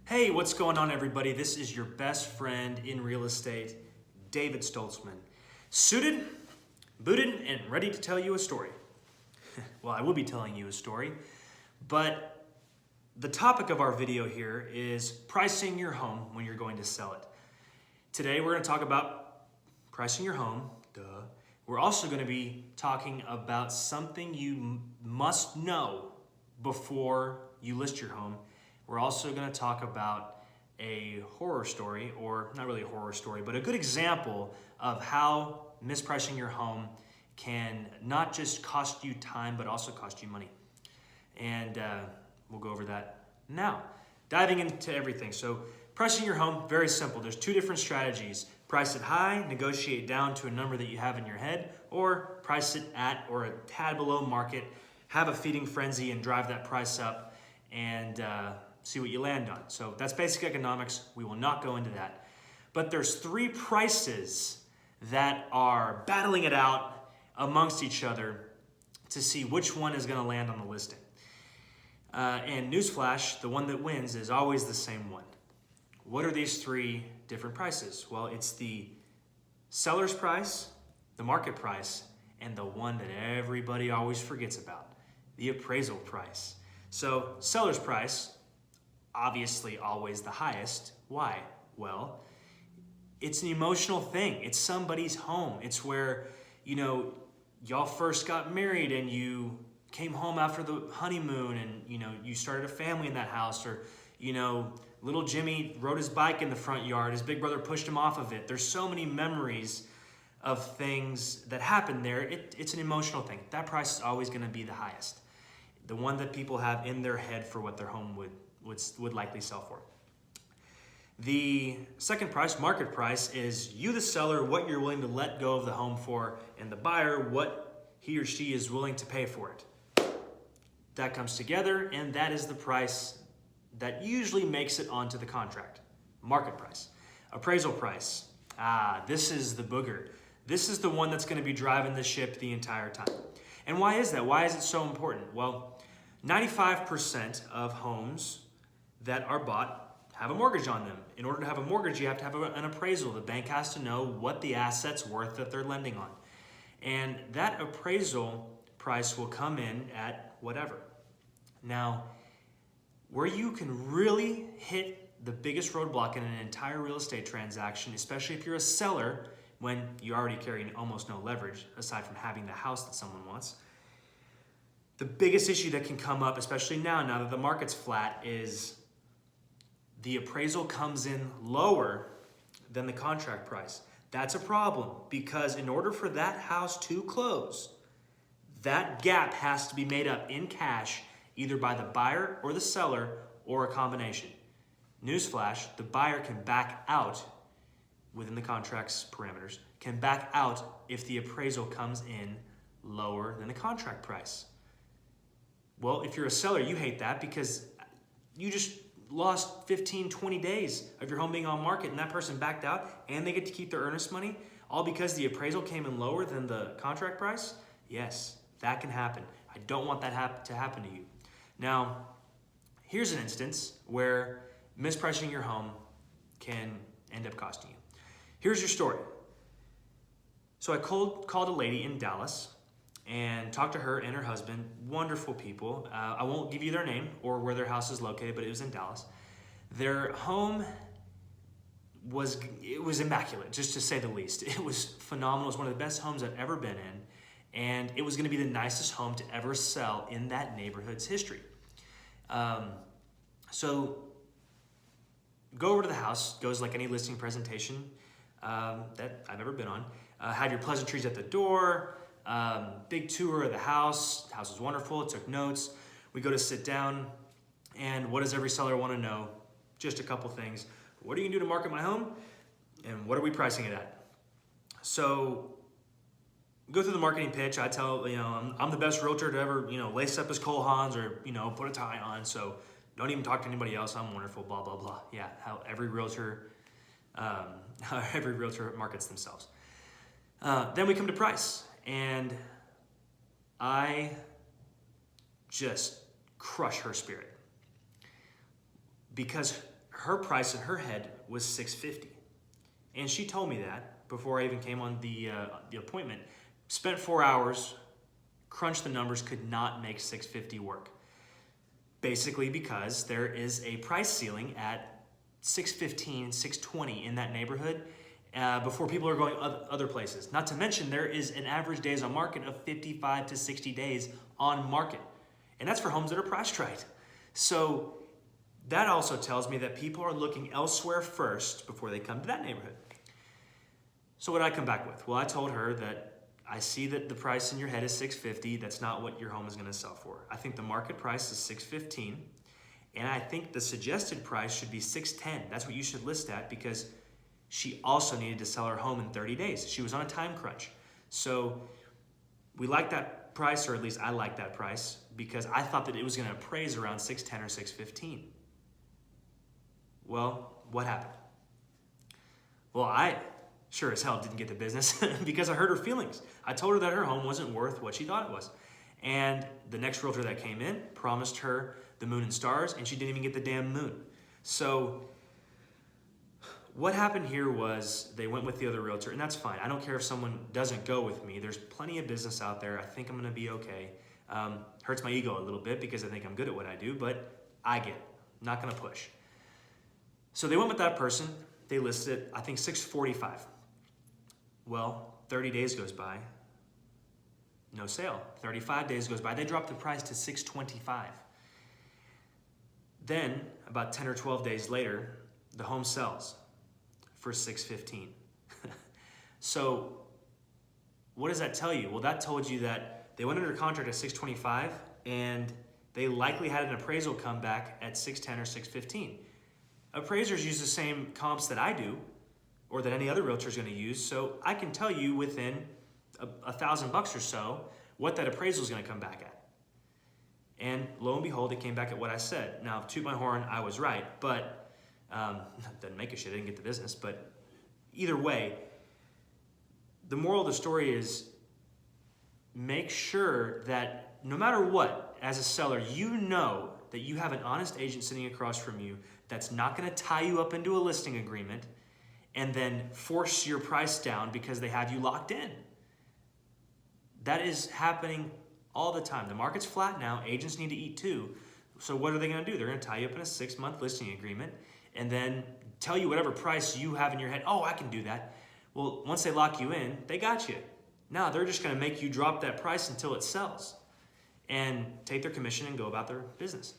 Hey, what's going on, everybody? This is your best friend in real estate, David Stoltzman. Suited, booted, and ready to tell you a story. Well, I will be telling you a story, but the topic of our video here is pricing your home when you're going to sell it. Today, we're going to talk about pricing your home, duh. We're also going to be talking about something you must know before you list your home. We're also going to talk about a horror story, or not really a horror story, but a good example of how mispricing your home can not just cost you time, but also cost you money. And we'll go over that now. Diving into everything. So pricing your home, very simple. There's two different strategies. Price it high, negotiate down to a number that you have in your head, or price it at or a tad below market, have a feeding frenzy and drive that price up and see what you land on. So that's basic economics. We will not go into that. But there's three prices that are battling it out amongst each other to see which one is going to land on the listing. And newsflash, the one that wins is always the same one. What are these three different prices? Well, it's the seller's price, the market price, and the one that everybody always forgets about, the appraisal price. So seller's price, obviously always the highest. Why? Well, it's an emotional thing. It's somebody's home. It's where, y'all first got married and you came home after the honeymoon and, you started a family in that house, or, little Jimmy rode his bike in the front yard. His big brother pushed him off of it. There's so many memories of things that happened there. It's an emotional thing. That price is always going to be the highest. The one that people have in their head for what their home would likely sell for. The second price, market price, is you, the seller, what you're willing to let go of the home for, and the buyer, what he or she is willing to pay for it. That comes together, and that is the price that usually makes it onto the contract. Market price. Appraisal price. This is the booger. This is the one that's going to be driving the ship the entire time. And why is that? Why is it so important? Well, 95% of homes that are bought have a mortgage on them. In order to have a mortgage, you have to have an appraisal. The bank has to know what the asset's worth that they're lending on. And that appraisal price will come in at whatever. Now, where you can really hit the biggest roadblock in an entire real estate transaction, especially if you're a seller, when you already carry almost no leverage, aside from having the house that someone wants, the biggest issue that can come up, especially now that the market's flat, is the appraisal comes in lower than the contract price. That's a problem, because in order for that house to close, that gap has to be made up in cash, either by the buyer or the seller, or a combination. Newsflash, the buyer can back out within the contract's parameters, can back out if the appraisal comes in lower than the contract price. Well, if you're a seller, you hate that because you just lost 15, 20 days of your home being on market, and that person backed out and they get to keep their earnest money, all because the appraisal came in lower than the contract price. Yes, that can happen. I don't want that to happen to you. Now, here's an instance where mispricing your home can end up costing you. Here's your story. So I called a lady in Dallas and talked to her and her husband, wonderful people. I won't give you their name or where their house is located, but it was in Dallas. Their home was immaculate, just to say the least. It was phenomenal. It was one of the best homes I've ever been in, and it was going to be the nicest home to ever sell in that neighborhood's history. So go over to the house, goes like any listing presentation that I've ever been on. Have your pleasantries at the door. Big tour of the house. The house was wonderful. It took notes. We go to sit down, and what does every seller want to know? Just a couple things. What are you going to do to market my home? And what are we pricing it at? So go through the marketing pitch. I tell, I'm the best realtor to ever, lace up his Cole Haans or, put a tie on. So don't even talk to anybody else. I'm wonderful, blah, blah, blah. Yeah, how every realtor markets themselves. Then we come to price. And I just crush her spirit, because her price in her head was $650. And she told me that before I even came on the appointment. Spent 4 hours, crunched the numbers, could not make $650 work. Basically because there is a price ceiling at $615, $620 in that neighborhood before people are going other places. Not to mention there is an average days on market of 55 to 60 days on market. And that's for homes that are priced right. So that also tells me that people are looking elsewhere first before they come to that neighborhood. So what did I come back with? Well, I told her that I see that the price in your head is $650. That's not what your home is going to sell for. I think the market price is $615, and I think the suggested price should be $610. That's what you should list at, because she also needed to sell her home in 30 days. She was on a time crunch. So we like that price, or at least I like that price, because I thought that it was going to appraise around $610 or $615. Well, what happened? Well, I sure as hell didn't get the business because I hurt her feelings. I told her that her home wasn't worth what she thought it was. And the next realtor that came in promised her the moon and stars, and she didn't even get the damn moon. So what happened here was they went with the other realtor, and that's fine. I don't care if someone doesn't go with me. There's plenty of business out there. I think I'm gonna be okay. Hurts my ego a little bit because I think I'm good at what I do, but I get it. I'm not gonna push. So they went with that person. They listed it, I think, $645. Well, 30 days goes by, no sale. 35 days goes by, they dropped the price to $625. Then, about 10 or 12 days later, the home sells for $615. So, what does that tell you? Well, that told you that they went under contract at $625, and they likely had an appraisal come back at $610 or $615. Appraisers use the same comps that I do, or that any other realtor is going to use, so I can tell you within $1,000 or so what that appraisal is going to come back at. And lo and behold, it came back at what I said. Now, toot my horn, I was right, but doesn't make a shit, I didn't get the business, but either way, the moral of the story is make sure that no matter what, as a seller, you know that you have an honest agent sitting across from you that's not going to tie you up into a listing agreement and then force your price down because they have you locked in. That is happening all the time. The market's flat now. Agents need to eat too. So what are they going to do? They're going to tie you up in a 6-month listing agreement and then tell you whatever price you have in your head. Oh, I can do that. Well, once they lock you in, they got you. Now they're just going to make you drop that price until it sells and take their commission and go about their business.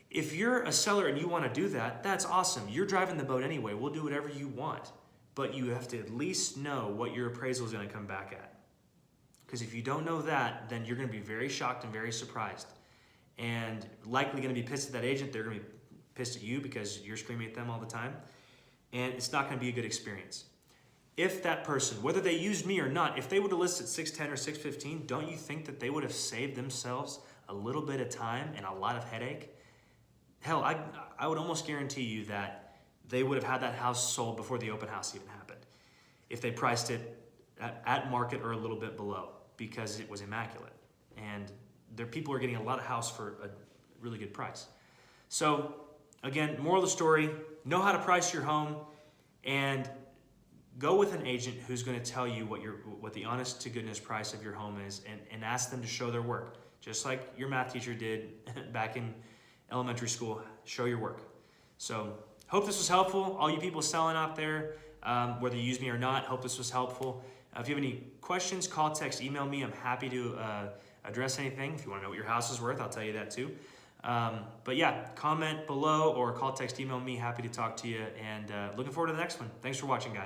If you're a seller and you want to do that, that's awesome. You're driving the boat anyway. We'll do whatever you want. But you have to at least know what your appraisal is going to come back at. Because if you don't know that, then you're going to be very shocked and very surprised. And likely going to be pissed at that agent. They're going to be pissed at you because you're screaming at them all the time. And it's not going to be a good experience. If that person, whether they used me or not, if they would have listed $610 or $615, don't you think that they would have saved themselves a little bit of time and a lot of headache? Hell, I would almost guarantee you that they would have had that house sold before the open house even happened if they priced it at market or a little bit below, because it was immaculate. And their people are getting a lot of house for a really good price. So again, moral of the story, know how to price your home and go with an agent who's going to tell you what the honest to goodness price of your home is, and ask them to show their work. Just like your math teacher did back in elementary school, show your work. So hope this was helpful. All you people selling out there, whether you use me or not, hope this was helpful. If you have any questions, call, text, email me. I'm happy to address anything. If you want to know what your house is worth, I'll tell you that too. But yeah, comment below or call, text, email me. Happy to talk to you, and looking forward to the next one. Thanks for watching, guys.